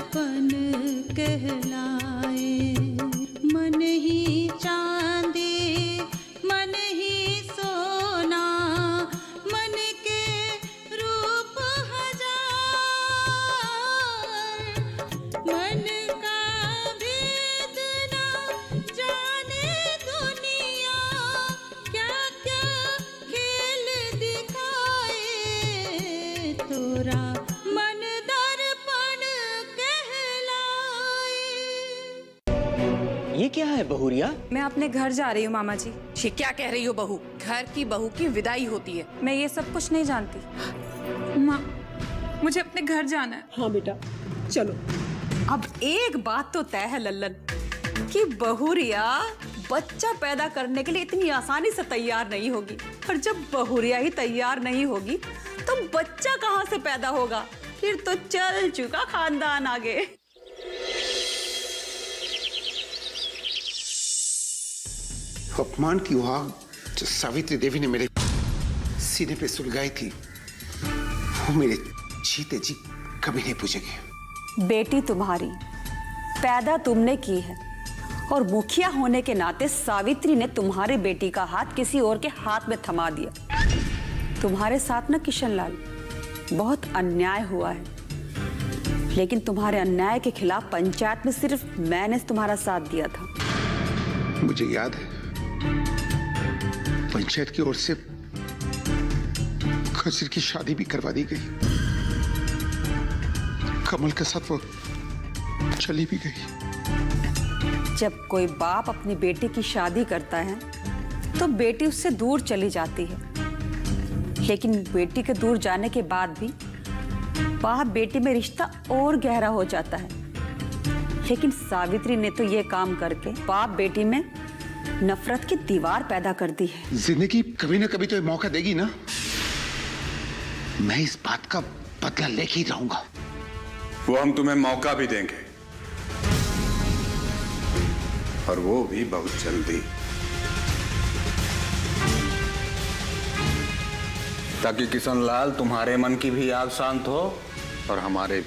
दर्पण कहलाए। मन ही चांदी मन ही सोना, मन के रूप हजार। मन का भेद ना जाने दुनिया, क्या क्या खेल दिखाए। तोरा मन दर्पण कहलाए। ये क्या है बहुरिया? मैं अपने घर जा रही हूँ मामा जी। ये क्या कह रही हो बहू? घर की बहू की विदाई होती है। मैं ये सब कुछ नहीं जानती। माँ, मुझे अपने घर जाना है। हाँ बेटा चलो। अब एक बात तो तय है लल्लन कि बहुरिया बच्चा पैदा करने के लिए इतनी आसानी से तैयार नहीं होगी। और जब बहुरिया ही तैयार नहीं होगी तो बच्चा कहाँ से पैदा होगा? फिर तो चल चुका खानदान आगे। अपमान की आग जो सावित्री देवी ने मेरे सीने पे सुलगाई थी, वो मेरे जीते जी कभी नहीं पूछेगी। बेटी तुम्हारी पैदा तुमने की है और मुखिया होने के नाते सावित्री ने तुम्हारी बेटी का हाथ किसी और के हाथ में थमा दिया। तुम्हारे साथ ना किशनलाल बहुत अन्याय हुआ है, लेकिन तुम्हारे अन्याय के खिलाफ पंचायत में सिर्फ मैंने तुम्हारा साथ दिया था। मुझे याद है पंचायत की ओर से खसर की शादी भी करवा दी गई। कमल के साथ वो चली भी गई। जब कोई बाप अपनी बेटी की शादी करता है तो बेटी उससे दूर चली जाती है, लेकिन बेटी के दूर जाने के बाद भी बाप बेटी में रिश्ता और गहरा हो जाता है। लेकिन सावित्री ने तो ये काम करके बाप बेटी में नफरत की दीवार पैदा कर दी है। जिंदगी कभी ना कभी तो ये मौका देगी ना। मैं इस बात का बदला लेके ही रहूंगा। वो हम तुम्हें मौका भी देंगे, और वो भी बहुत जल्दी, ताकि किशनलाल तुम्हारे मन की भी आग शांत हो और हमारे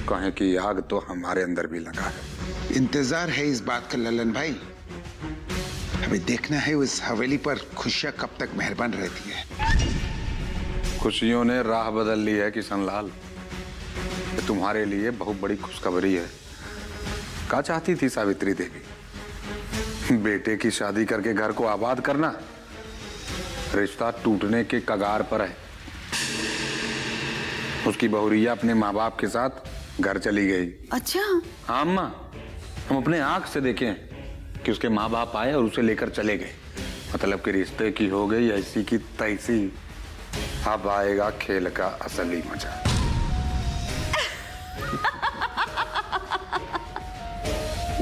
कहें कि आग तो हमारे अंदर भी लगा है। इंतजार है इस बात का ललन भाई। अभी देखना है उस हवेली पर खुशियां कब तक मेहरबान रहती है। खुशियों ने राह बदल ली है किशनलाल। ये तुम्हारे लिए बहुत बड़ी खुशखबरी है। क्या चाहती थी सावित्री देवी? बेटे की शादी करके घर को आबाद करना। रिश्ता टूटने के कगार पर है। उसकी बहुरिया अपने माँ बाप के साथ घर चली गई। अच्छा? हाँ अम्मा, हम अपने आंख से देखें कि उसके माँ बाप आए और उसे लेकर चले गए। मतलब कि रिश्ते की हो गई ऐसी की तैसी। अब आएगा खेल का असली मजा।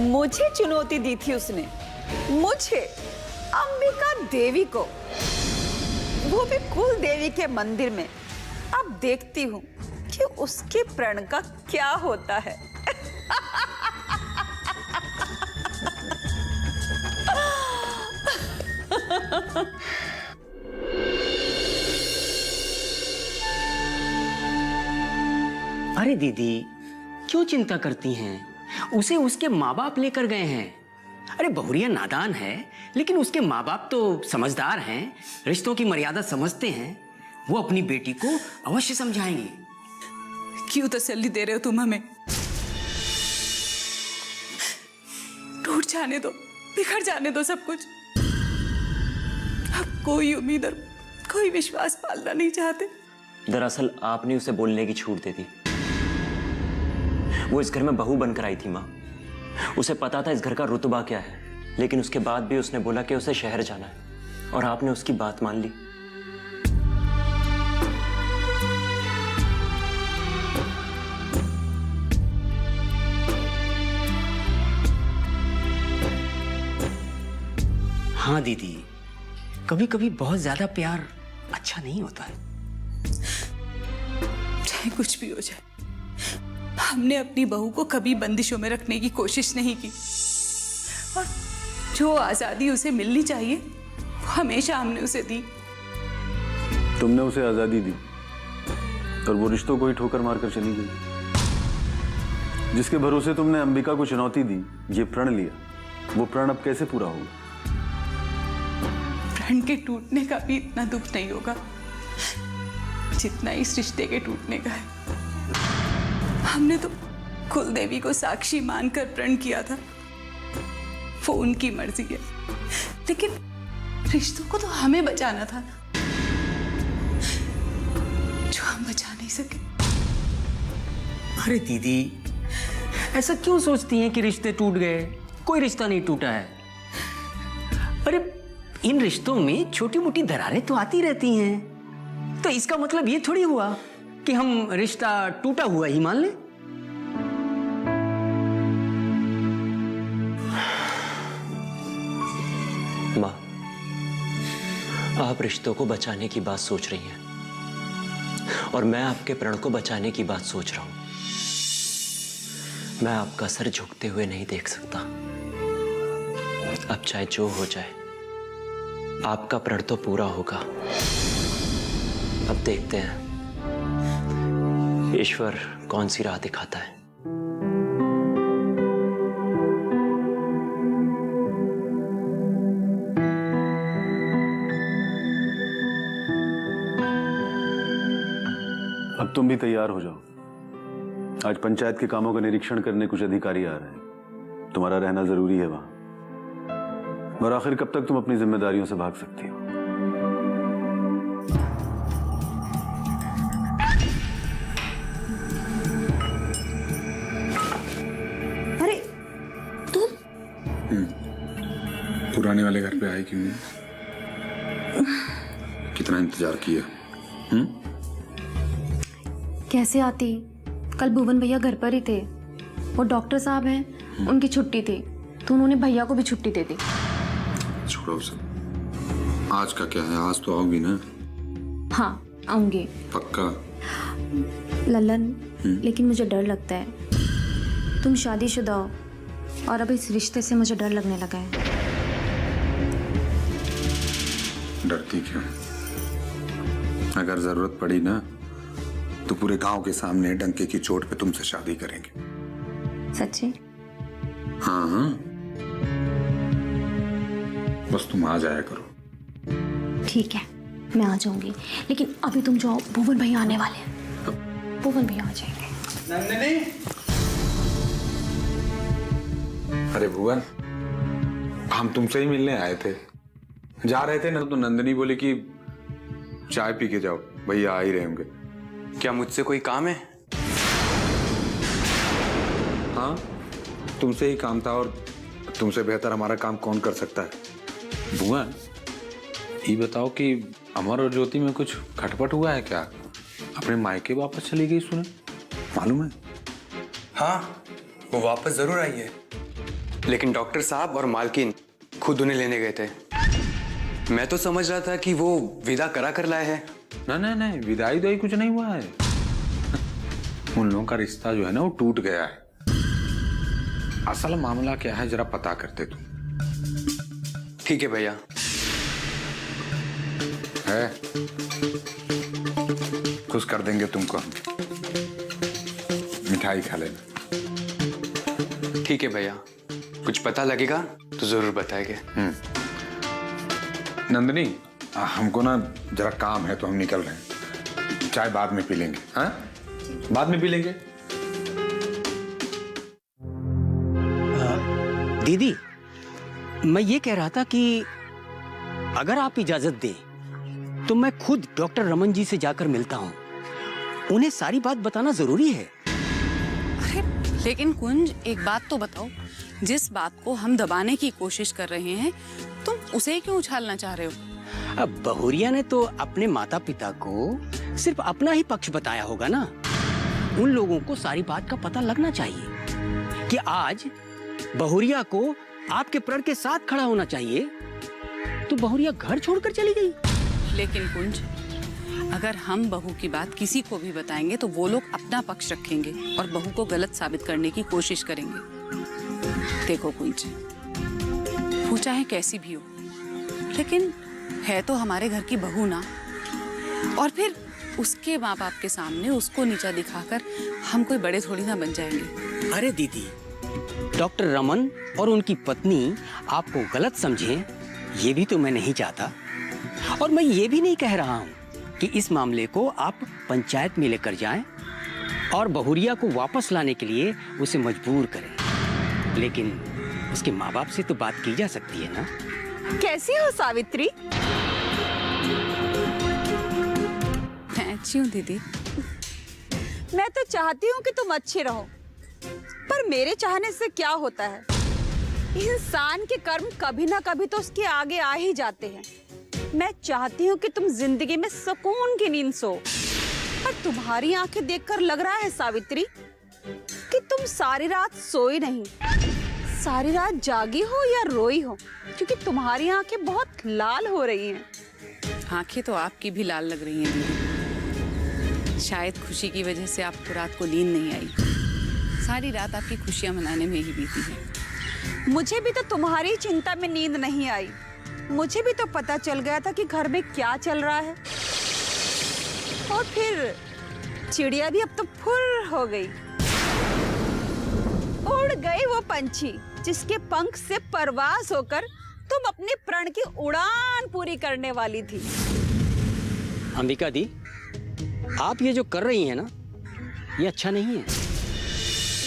मुझे चुनौती दी थी उसने, मुझे, अंबिका देवी को, वो भी कुल देवी के मंदिर में। अब देखती हूँ कि उसके प्रण का क्या होता है। अरे दीदी, क्यों चिंता करती हैं? उसे उसके माँ बाप लेकर गए हैं। अरे बहुरिया नादान है, लेकिन उसके माँ बाप तो समझदार हैं, रिश्तों की मर्यादा समझते हैं। वो अपनी बेटी को अवश्य समझाएंगे। क्यों तसल्ली दे रहे हो तुम हमें? टूट जाने दो, बिखर जाने दो सब कुछ। अब कोई उम्मीद और कोई विश्वास पालना नहीं चाहते। दरअसल आपने उसे बोलने की छूट दे दी। वो इस घर में बहू बनकर आई थी माँ। उसे पता था इस घर का रुतबा क्या है, लेकिन उसके बाद भी उसने बोला कि उसे शहर जाना है, और आपने उसकी बात मान ली। हाँ दीदी, कभी कभी बहुत ज्यादा प्यार अच्छा नहीं होता है। चाहे कुछ भी हो जाए, हमने अपनी बहू को कभी बंदिशों में रखने की कोशिश नहीं की, और जो आजादी उसे मिलनी चाहिए वो हमेशा हमने उसे दी। तुमने उसे आजादी दी और वो रिश्तों को ही ठोकर मारकर चली गई। जिसके भरोसे तुमने अंबिका को चुनौती दी, ये प्रण लिया, वो प्रण अब कैसे पूरा होगा? प्रण के टूटने का भी इतना दुख नहीं होगा जितना इस रिश्ते के टूटने का है। हमने तो कुलदेवी को साक्षी मानकर प्रण किया था, वो उनकी मर्जी है, लेकिन रिश्तों को तो हमें बचाना था ना, जो हम बचा नहीं सके। अरे दीदी, ऐसा क्यों सोचती हैं कि रिश्ते टूट गए? कोई रिश्ता नहीं टूटा है। अरे इन रिश्तों में छोटी मोटी दरारें तो आती रहती हैं, तो इसका मतलब ये थोड़ी हुआ कि हम रिश्ता टूटा हुआ ही मान लें। माँ, आप रिश्तों को बचाने की बात सोच रही हैं और मैं आपके प्रण को बचाने की बात सोच रहा हूं। मैं आपका सर झुकते हुए नहीं देख सकता। अब चाहे जो हो जाए, आपका प्रण तो पूरा होगा। अब देखते हैं ईश्वर कौन सी राह दिखाता है। अब तुम भी तैयार हो जाओ। आज पंचायत के कामों का निरीक्षण करने कुछ अधिकारी आ रहे हैं। तुम्हारा रहना जरूरी है वहां। और आखिर कब तक तुम अपनी जिम्मेदारियों से भाग सकती हो? अरे तुम पुराने वाले घर पे आई क्यों नहीं? कितना इंतजार किया? कैसे आती? कल भुवन भैया घर पर ही थे। वो डॉक्टर साहब हैं, उनकी छुट्टी थी तो उन्होंने भैया को भी छुट्टी दे दी। छोड़ो उसे। आज का क्या है? आज तो आओगी ना? हाँ आऊंगी पक्का? लल्लन, लेकिन मुझे डर लगता है। तुम शादीशुदा हो और अब इस रिश्ते से मुझे डर लगने लगा है। डरती क्यों? अगर जरूरत पड़ी ना तो पूरे गांव के सामने डंके की चोट पे तुमसे शादी करेंगे। सच्ची? हाँ हाँ, बस तुम आ जाया करो। ठीक है, मैं आ जाऊंगी, लेकिन अभी तुम जाओ, भुवन भैया आने वाले हैं। भुवन भैया आ जाएंगे। नंदिनी! अरे भुवन, हम तुमसे ही मिलने आए थे। जा रहे थे ना तो नंदिनी बोली कि चाय पी के जाओ, भैया आ ही रहे होंगे। क्या मुझसे कोई काम है? हाँ, तुमसे ही काम था और तुमसे बेहतर हमारा काम कौन कर सकता है। भुवन, ये बताओ कि अमर और ज्योति में कुछ खटपट हुआ है क्या? अपने मायके वापस चली गई सुने, मालूम है? हाँ, वो वापस जरूर आई है, लेकिन डॉक्टर साहब और मालकिन खुद उन्हें लेने गए थे। मैं तो समझ रहा था कि वो विदा करा कर लाए हैं। नहीं, विदाई तो कुछ नहीं हुआ है। उन लोगों का रिश्ता जो है ना वो टूट गया है। असल मामला क्या है जरा पता करते तुम। ठीक है भैया। है, खुश कर देंगे तुमको हम। मिठाई खा लेना। ठीक है भैया, कुछ पता लगेगा तो जरूर बताएंगे। नंदिनी, हमको ना जरा काम है तो हम निकल रहे हैं। चाय बाद में पी लेंगे। हाँ, बाद में पी लेंगे। दीदी, मैं ये कह रहा था कि अगर आप इजाजत दें तो मैं खुद डॉक्टर रमन जी से जाकर मिलता हूँ। उन्हें सारी बात बताना जरूरी है। अरे लेकिन कुंज, एक बात तो बताओ, जिस बात को हम दबाने की कोशिश कर रहे हैं तुम उसे क्यों उछालना चाह रहे हो? अब बहुरिया ने तो अपने माता पिता को सिर्फ अपना ही पक्ष बताया होगा ना। उन लोगों को सारी बात का पता लगना चाहिए कि आज बहुरिया को आपके प्रण के साथ खड़ा होना चाहिए, तो बहुरिया घर छोड़कर चली गई। लेकिन कुंज, अगर हम बहू की बात किसी को भी बताएंगे तो वो लोग अपना पक्ष रखेंगे और बहू को गलत साबित करने की कोशिश करेंगे। देखो कुंज, वो चाहे कैसी भी हो, लेकिन है तो हमारे घर की बहू ना। और फिर उसके माँ बाप के सामने उसको नीचा दिखाकर हम कोई बड़े थोड़ी ना बन जाएंगे। अरे दीदी, डॉक्टर रमन और उनकी पत्नी आपको गलत समझें, ये भी तो मैं नहीं चाहता। और मैं ये भी नहीं कह रहा हूँ कि इस मामले को आप पंचायत में लेकर जाएं और बहुरिया को वापस लाने के लिए उसे मजबूर करें, लेकिन उसके माँ बाप से तो बात की जा सकती है ना। कैसी हो सावित्री? मैं अच्छी हूँ दीदी। मैं तो चाहती हूँ कि तुम अच्छे रहो, पर मेरे चाहने से क्या होता है? इंसान के कर्म कभी ना कभी तो उसके आगे आ ही जाते हैं। मैं चाहती हूँ कि तुम जिंदगी में सुकून की नींद सो, पर तुम्हारी आंखें देखकर लग रहा है सावित्री कि तुम सारी रात सोई नहीं, सारी रात जागी हो या रोई हो, क्योंकि तुम्हारी आंखें बहुत लाल हो रही हैं। आंखें तो आपकी भी लाल लग रही हैं दीदी। शायद खुशी की वजह से आपको रात को नींद नहीं आई। सारी रात आपकी खुशियां मनाने में ही बीती है। मुझे भी तो तुम्हारी चिंता में नींद नहीं आई। मुझे भी तो पता चल गया था कि घर में क्या चल रहा है। और फिर चिड़िया भी अब तो फुर हो गई। उड़ गई वो पंछी जिसके पंख से परवास होकर तुम अपने प्रण की उड़ान पूरी करने वाली थी। अंबिका दी, आप ये जो कर रही हैं ना, ये अच्छा नहीं है,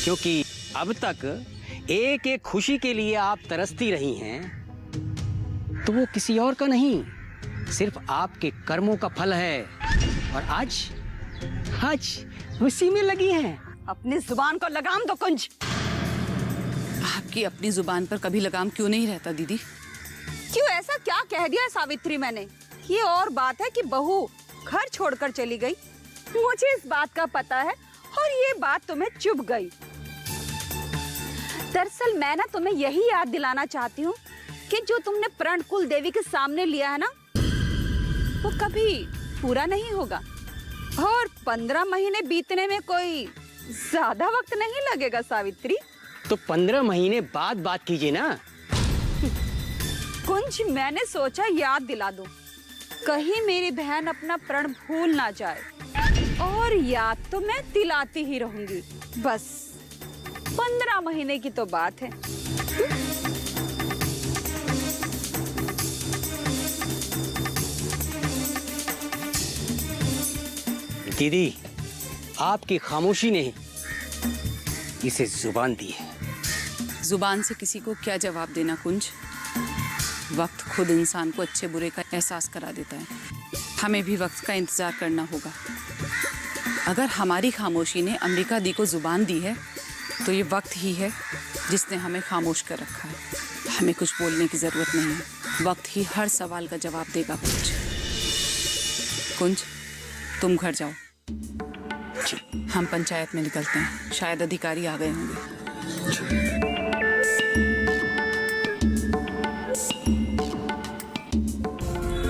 क्योंकि अब तक एक एक खुशी के लिए आप तरसती रही हैं, तो वो किसी और का नहीं, सिर्फ आपके कर्मों का फल है। और आज उसी में लगी हैं। अपनी जुबान को लगाम दो कुंज। आपकी अपनी जुबान पर कभी लगाम क्यों नहीं रहता दीदी? क्यों, ऐसा क्या कह दिया सावित्री मैंने? ये और बात है कि बहू घर छोड़कर चली गई, मुझे इस बात का पता है, और ये बात तुम्हें चुभ गई। दरअसल मैं ना तुम्हें यही याद दिलाना चाहती हूँ कि जो तुमने प्रण कुल देवी के सामने लिया है ना, वो कभी पूरा नहीं होगा। और 15 महीने बीतने में कोई ज्यादा वक्त नहीं लगेगा सावित्री। तो 15 महीने बाद बात कीजिए ना। कुंज, मैंने सोचा याद दिला दूं, कहीं मेरी बहन अपना प्रण भूल ना जाए। और याद तो मैं दिलाती ही रहूंगी, बस 15 महीने की तो बात है। दीदी, आपकी खामोशी ने इसे जुबान दी है। जुबान से किसी को क्या जवाब देना कुंज? वक्त खुद इंसान को अच्छे बुरे का एहसास करा देता है। हमें भी वक्त का इंतजार करना होगा। अगर हमारी खामोशी ने अम्बिका दी को जुबान दी है, तो ये वक्त ही है जिसने हमें खामोश कर रखा है। हमें कुछ बोलने की जरूरत नहीं है। वक्त ही हर सवाल का जवाब देगा। कुंज, तुम घर जाओ, हम पंचायत में निकलते हैं। शायद अधिकारी आ गए होंगे।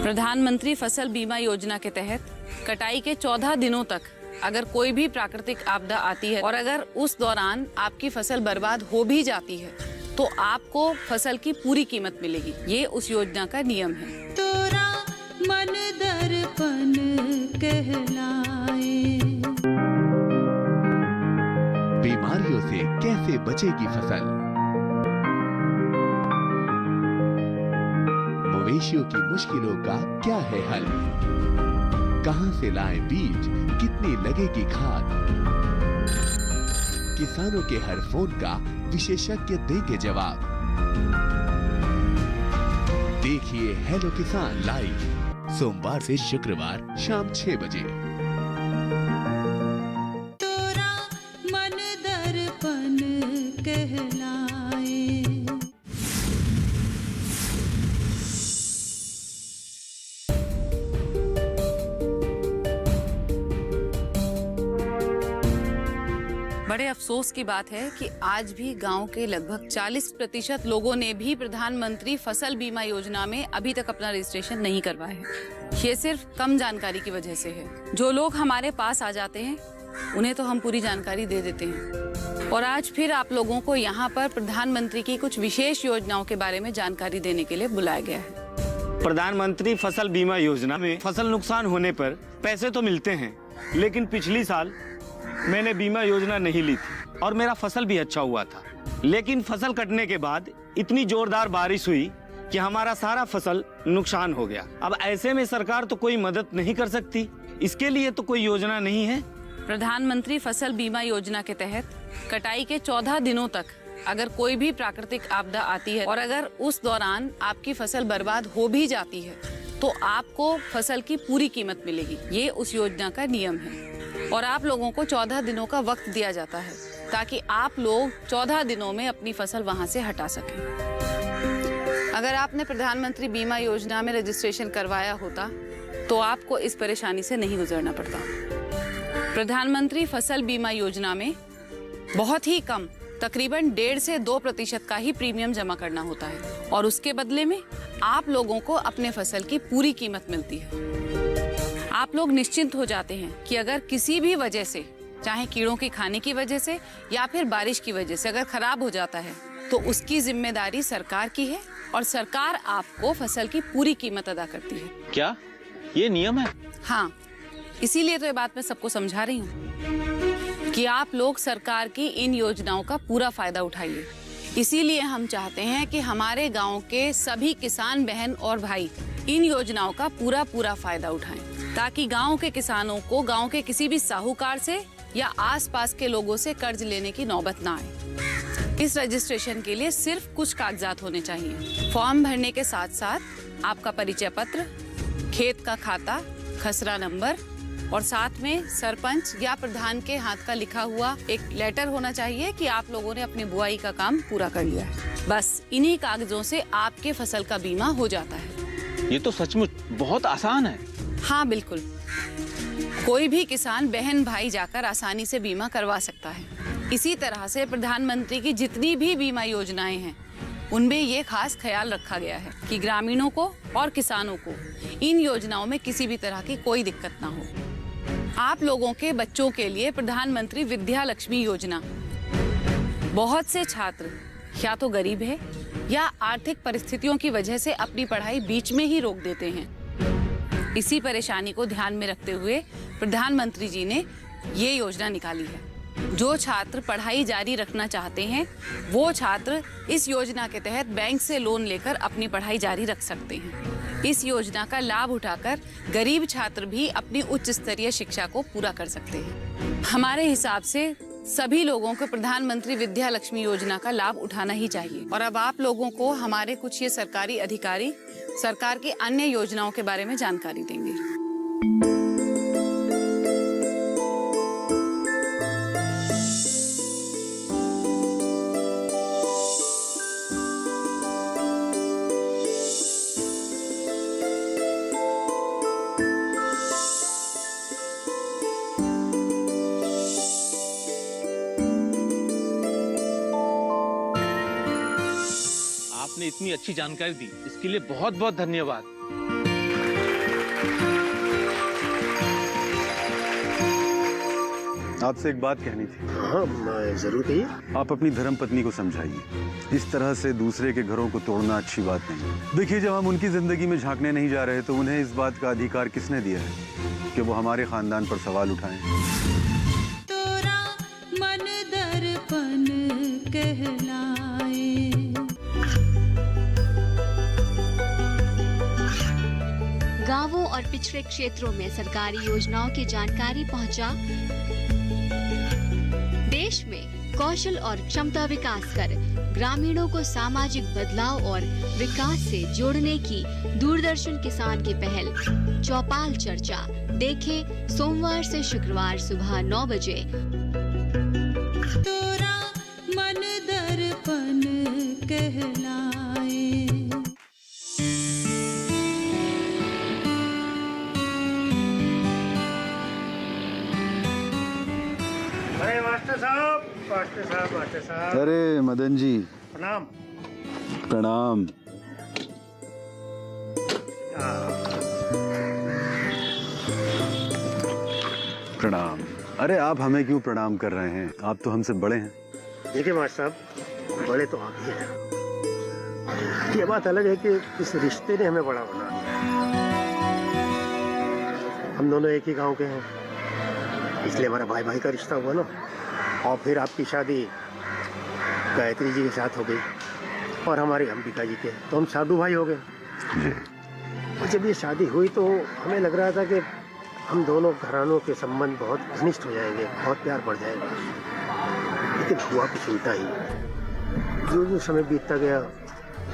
प्रधानमंत्री फसल बीमा योजना के तहत कटाई के 14 दिनों तक अगर कोई भी प्राकृतिक आपदा आती है और अगर उस दौरान आपकी फसल बर्बाद हो भी जाती है, तो आपको फसल की पूरी कीमत मिलेगी। ये उस योजना का नियम है। तोरा मन दर्पण कहलाए। बीमारियों से कैसे बचेगी फसल? मवेशियों की मुश्किलों का क्या है हल? कहां से लाएं बीज, कितनी लगेगी खाद? किसानों के हर फोन का विशेषज्ञ देंगे जवाब। देखिए हेलो किसान लाइव सोमवार से शुक्रवार शाम 6 बजे। तोरा मन दर्पण कहलाए। बड़े अफसोस की बात है कि आज भी गांव के लगभग 40% लोगों ने भी प्रधानमंत्री फसल बीमा योजना में अभी तक अपना रजिस्ट्रेशन नहीं करवाया है। ये सिर्फ कम जानकारी की वजह से है। जो लोग हमारे पास आ जाते हैं, उन्हें तो हम पूरी जानकारी दे देते हैं। और आज फिर आप लोगों को यहाँ पर प्रधानमंत्री की कुछ विशेष योजनाओं के बारे में जानकारी देने के लिए बुलाया गया है। प्रधानमंत्री फसल बीमा योजना में फसल नुकसान होने पर पैसे तो मिलते हैं, लेकिन पिछली साल मैंने बीमा योजना नहीं ली थी और मेरा फसल भी अच्छा हुआ था। लेकिन फसल कटने के बाद इतनी जोरदार बारिश हुई कि हमारा सारा फसल नुकसान हो गया। अब ऐसे में सरकार तो कोई मदद नहीं कर सकती, इसके लिए तो कोई योजना नहीं है। प्रधानमंत्री फसल बीमा योजना के तहत कटाई के 14 दिनों तक अगर कोई भी प्राकृतिक आपदा आती है और अगर उस दौरान आपकी फसल बर्बाद हो भी जाती है तो आपको फसल की पूरी कीमत मिलेगी। ये उस योजना का नियम है और आप लोगों को 14 दिनों का वक्त दिया जाता है ताकि आप लोग 14 दिनों में अपनी फसल वहां से हटा सकें। अगर आपने प्रधानमंत्री बीमा योजना में रजिस्ट्रेशन करवाया होता तो आपको इस परेशानी से नहीं गुजरना पड़ता। प्रधानमंत्री फसल बीमा योजना में बहुत ही कम, तकरीबन 1.5 से 2% का ही प्रीमियम जमा करना होता है और उसके बदले में आप लोगों को अपने फसल की पूरी कीमत मिलती है। आप लोग निश्चिंत हो जाते हैं कि अगर किसी भी वजह से, चाहे कीड़ों के खाने की वजह से या फिर बारिश की वजह से अगर खराब हो जाता है तो उसकी जिम्मेदारी सरकार की है और सरकार आपको फसल की पूरी कीमत अदा करती है। क्या ये नियम है? हाँ, इसीलिए तो ये बात मैं सबको समझा रही हूँ कि आप लोग सरकार की इन योजनाओं का पूरा फायदा उठाइए। इसीलिए हम चाहते हैं कि हमारे गांव के सभी किसान बहन और भाई इन योजनाओं का पूरा फायदा उठाएं ताकि गांव के किसानों को गांव के किसी भी साहूकार से या आसपास के लोगों से कर्ज लेने की नौबत ना आए। इस रजिस्ट्रेशन के लिए सिर्फ कुछ कागजात होने चाहिए। फॉर्म भरने के साथ साथ आपका परिचय पत्र, खेत का खाता, खसरा नंबर और साथ में सरपंच या प्रधान के हाथ का लिखा हुआ एक लेटर होना चाहिए कि आप लोगों ने अपनी बुआई का काम पूरा कर लिया है। बस इन्हीं कागजों से आपके फसल का बीमा हो जाता है। ये तो सचमुच बहुत आसान है। हाँ बिल्कुल, कोई भी किसान बहन भाई जाकर आसानी से बीमा करवा सकता है। इसी तरह से प्रधानमंत्री की जितनी भी बीमा योजनाएं हैं उनमें ये खास ख्याल रखा गया है कि ग्रामीणों को और किसानों को इन योजनाओं में किसी भी तरह की कोई दिक्कत ना हो। आप लोगों के बच्चों के लिए प्रधानमंत्री विद्या लक्ष्मी योजना, बहुत से छात्र या तो गरीब है या आर्थिक परिस्थितियों की वजह से अपनी पढ़ाई बीच में ही रोक देते हैं। इसी परेशानी को ध्यान में रखते हुए प्रधानमंत्री जी ने ये योजना निकाली है। जो छात्र पढ़ाई जारी रखना चाहते हैं वो छात्र इस योजना के तहत बैंक से लोन लेकर अपनी पढ़ाई जारी रख सकते हैं। इस योजना का लाभ उठाकर गरीब छात्र भी अपनी उच्च स्तरीय शिक्षा को पूरा कर सकते हैं। हमारे हिसाब से सभी लोगों को प्रधानमंत्री विद्या लक्ष्मी योजना का लाभ उठाना ही चाहिए। और अब आप लोगों को हमारे कुछ ये सरकारी अधिकारी सरकार की अन्य योजनाओं के बारे में जानकारी देंगे। आपने इतनी अच्छी जानकारी दी, इसके लिए बहुत बहुत धन्यवाद। आपसे एक बात कहनी थी। हाँ जरूर कहिए। आप अपनी धर्म पत्नी को समझाइए, इस तरह से दूसरे के घरों को तोड़ना अच्छी बात नहीं। देखिए, जब हम उनकी जिंदगी में झांकने नहीं जा रहे तो उन्हें इस बात का अधिकार किसने दिया है कि वो हमारे खानदान पर सवाल उठाएं। तोरा मन दर्पण कहलाए। गांवों और पिछड़े क्षेत्रों में सरकारी योजनाओं की जानकारी पहुंचा। देश में कौशल और क्षमता विकास कर ग्रामीणों को सामाजिक बदलाव और विकास से जोड़ने की दूरदर्शन किसान की पहल चौपाल चर्चा देखें सोमवार से शुक्रवार सुबह 9 बजे। तोरा मन दर्पण कहलाए। मास्टर साहब। अरे मदन जी, प्रणाम। प्रणाम। प्रणाम। अरे आप हमें क्यों प्रणाम कर रहे हैं? आप तो हमसे बड़े हैं। देखिए मास्टर साहब, बड़े तो आप ही हैं, ये बात अलग है कि इस रिश्ते ने हमें बड़ा बना दिया। हम दोनों एक ही गांव के हैं, इसलिए हमारा भाई भाई का रिश्ता हुआ ना। और फिर आपकी शादी गायत्री जी के साथ हो गई और हमारी अंबिका जी के, तो हम साधु भाई हो गए। और जब ये शादी हुई तो हमें लग रहा था कि हम दोनों घरानों के संबंध बहुत घनिष्ठ हो जाएंगे, बहुत प्यार बढ़ जाएगा। लेकिन हुआ कुछ उल्टा ही। जो जो समय बीतता गया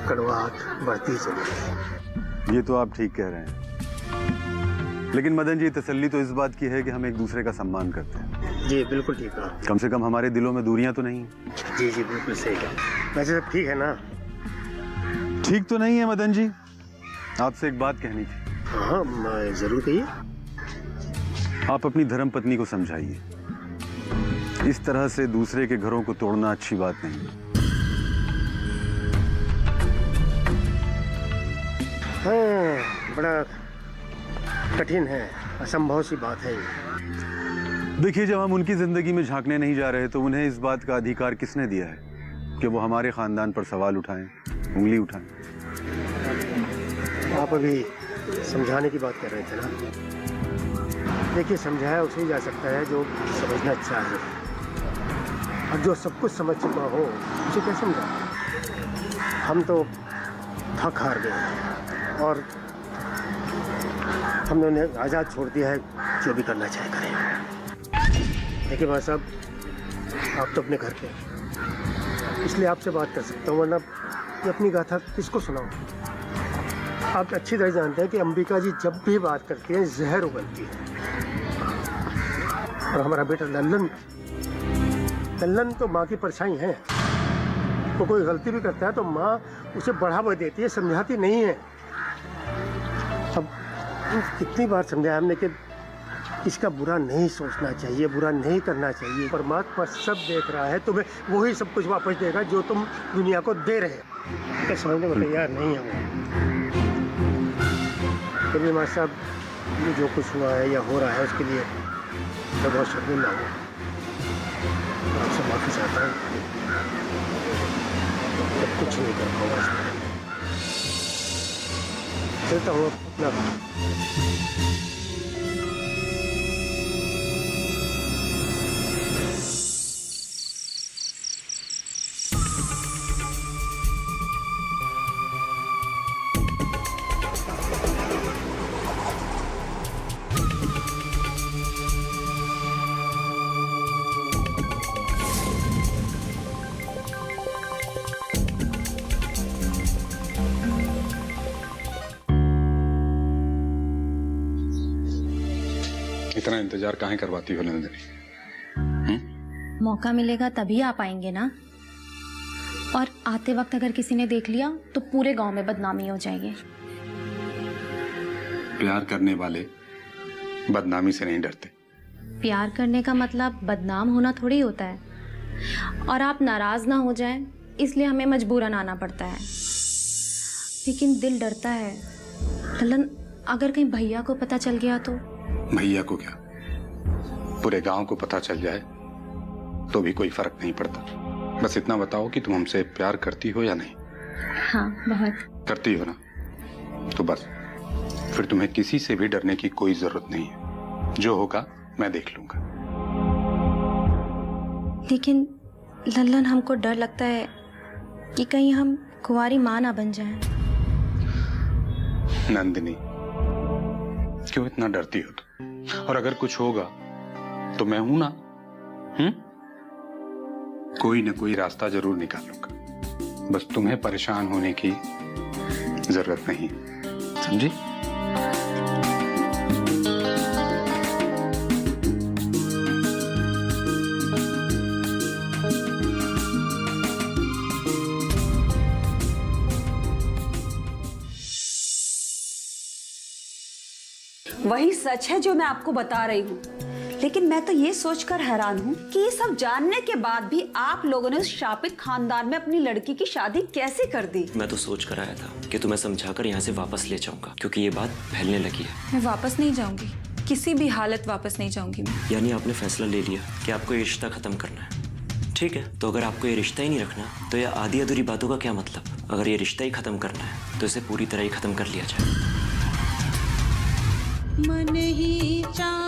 कड़वाहट बढ़ती ही चली गई। ये तो आप ठीक कह रहे हैं, लेकिन मदन जी तसल्ली तो इस बात की है कि हम एक दूसरे का सम्मान करते हैं। जी बिल्कुल ठीक है। कम से कम हमारे दिलों में दूरियां तो नहीं। जी जी बिल्कुल सही है। वैसे सब ठीक है ना? ठीक तो नहीं है मदन जी, आपसे एक बात कहनी थी। हाँ जरूर कहिए। आप अपनी धर्म पत्नी को समझाइए, इस तरह से दूसरे के घरों को तोड़ना अच्छी बात नहीं। हाँ बड़ा कठिन है, असंभव सी बात है ये। देखिए, जब हम उनकी जिंदगी में झांकने नहीं जा रहे तो उन्हें इस बात का अधिकार किसने दिया है कि वो हमारे खानदान पर सवाल उठाएं, उंगली उठाएं? आप अभी समझाने की बात कर रहे थे ना। देखिए, समझाया उसे ही जा सकता है जो समझना चाहे, और जो सब कुछ समझ चुका हो उसे क्या समझा। हम तो थक हार गए और हमने उन्हें आज़ाद छोड़ दिया है, जो भी करना चाहे करें। देखिए भाई साहब, आप तो अपने घर पे, इसलिए आपसे बात कर सकता हूँ, वरना ये अपनी गाथा किसको सुनाऊँ। आप अच्छी तरह जानते हैं कि अंबिका जी जब भी बात करती हैं जहर उगलती है। और हमारा बेटा लल्लन तो माँ की परछाई है। वो कोई गलती भी करता है तो माँ उसे बढ़ावा देती है, समझाती नहीं है। अब कितनी बार समझाया हमने कि इसका बुरा नहीं सोचना चाहिए, बुरा नहीं करना चाहिए। परमात्मा सब देख रहा है, तुम्हें वही सब कुछ वापस देगा जो तुम दुनिया को दे रहे हो। तो समझने को तैयार नहीं है वो। फिर भी मास्टर साहब, ये जो कुछ हुआ है या हो रहा है उसके लिए मैं बहुत शर्मिंदा हूँ। आपसे माफी चाहता हूँ, मैं कुछ नहीं कर पाऊंगा इसमें। चलता हूँ अपना। इतना इंतजार काहे करवाती हो नंदिनी? मौका मिलेगा तभी आ पाएंगे ना। और आते वक्त अगर किसी ने देख लिया तो पूरे गांव में बदनामी हो जाएगी। प्यार करने वाले बदनामी से नहीं डरते। प्यार करने का मतलब बदनाम होना थोड़ी होता है। और आप नाराज ना हो जाएं इसलिए हमें मजबूरन आना पड़ता है। लेकिन दिल डरता है ललन, अगर कहीं भैया को पता चल गया तो? भैया को क्या, पूरे गांव को पता चल जाए तो भी कोई फर्क नहीं पड़ता। बस इतना बताओ कि तुम हमसे प्यार करती हो या नहीं। हाँ बहुत करती हो ना, तो बस फिर तुम्हें किसी से भी डरने की कोई जरूरत नहीं है। जो होगा मैं देख लूंगा। लेकिन लल्लन, हमको डर लगता है कि कहीं हम कुंवारी माँ ना बन जाएं। नंदिनी, क्यों इतना डरती हो तुम? और अगर कुछ होगा तो मैं हूं ना। कोई ना कोई रास्ता जरूर निकालूंगा। बस तुम्हें परेशान होने की जरूरत नहीं, समझी? वही सच है जो मैं आपको बता रही हूँ। लेकिन मैं तो ये सोचकर हैरान हूँ कि ये सब जानने के बाद भी आप लोगों ने उस शापित खानदान में अपनी लड़की की शादी कैसे कर दी। मैं तो सोच कर आया था कि तुम्हें समझाकर यहाँ से वापस ले जाऊंगा, क्योंकि ये बात फैलने लगी है। मैं वापस नहीं जाऊंगी, किसी भी हालत वापस नहीं जाऊंगी मैं। यानी आपने फैसला ले लिया कि आपको ये रिश्ता खत्म करना है। ठीक है, तो अगर आपको ये रिश्ता ही नहीं रखना तो ये आधी अधूरी बातों का क्या मतलब? अगर ये रिश्ता ही खत्म करना है तो इसे पूरी तरह ही खत्म कर लिया जाए। मन ही चाह